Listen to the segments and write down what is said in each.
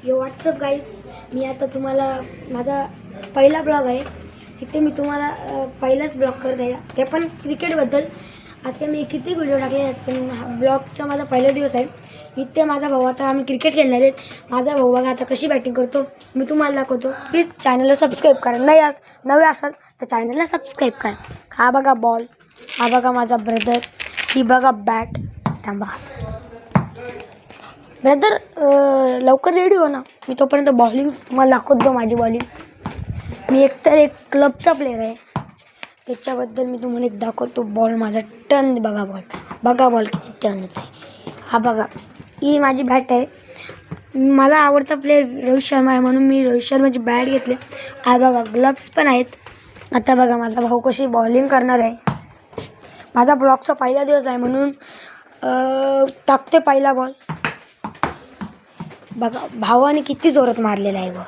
यो WhatsApp guys, मी आता तुम्हाला माझा पहिला ब्लॉग आहे तिथे मी तुम्हाला पहिलाच ब्लॉग करत आहे, ते पण क्रिकेटबद्दल. असे मी किती व्हिडिओ टाकले आहेत, पण हा ब्लॉगचा माझा पहिला दिवस आहे. इथे माझा भाऊ, आता आम्ही क्रिकेट खेळणार आहेत. माझा भाऊ बघा आता कशी बॅटिंग करतो मी तुम्हाला दाखवतो. प्लीज चॅनलला सबस्क्राईब करा, नवे असाल तर चॅनलला सबस्क्राईब करा. हा बघा बॉल, हा बघा माझा ब्रदर, ही बघा बॅट. थांबा ब्रदर, लवकर रेडी हो ना, मी तोपर्यंत बॉलिंग तुम्हाला दाखवतो. माझी बॉलिंग, मी एकतर एक क्लबचा प्लेअर आहे, त्याच्याबद्दल मी तुम्हाला एक दाखवतो. बॉल माझा टर्न बघा, बॉल किती टर्न होत आहे. हा बघा, ही माझी बॅट आहे. मला आवडता प्लेअर रोहित शर्मा आहे, म्हणून मी रोहित शर्माची बॅट घेतली. हा बघा ग्लव्स पण आहेत. आता बघा माझा भाऊ कशी बॉलिंग करणार आहे. माझा ब्लॉगचा पहिला दिवस आहे म्हणून टाकते पहिला बॉल. बघा भावाने किती जोरात मारलेला आहे बॉल.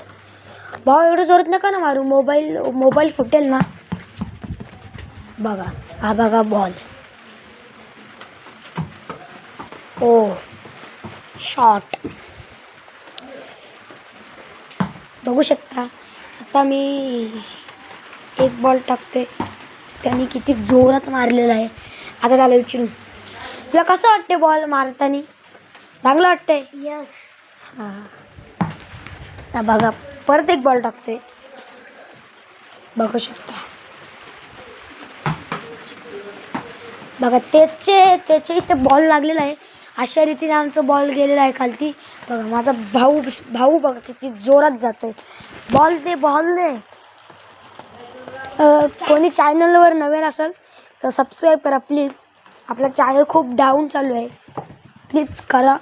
भाऊ एवढं जोरात नका ना मारू, मोबाईल फुटेल ना. बघा हा बघा बॉल, ओ शॉट बघू शकता. आता मी एक बॉल टाकते, त्यांनी किती जोरात मारलेला आहे. आता त्याला विचारू, तुला कसं वाटते बॉल मारताना? चांगलं वाटतंय? हां. आता बघा परत एक बॉल टाकते, बघू शकता. बघा त्याचे इथे बॉल लागलेला आहे. अशा रीतीने आमचा बॉल गेलेला आहे खालती. बघा माझा भाऊ बघा किती जोरात जातोय. बॉल दे. कोणी चॅनलवर नवीन असेल तर सबस्क्राईब करा प्लीज. आपला चॅनल खूप डाऊन चालू आहे, प्लीज करा.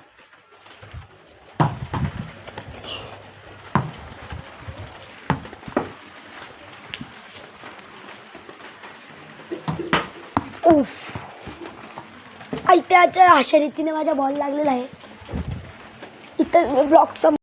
त्याच्या अशा रीतीने माझा बॉल लागलेला आहे. इथं ब्लॉगचा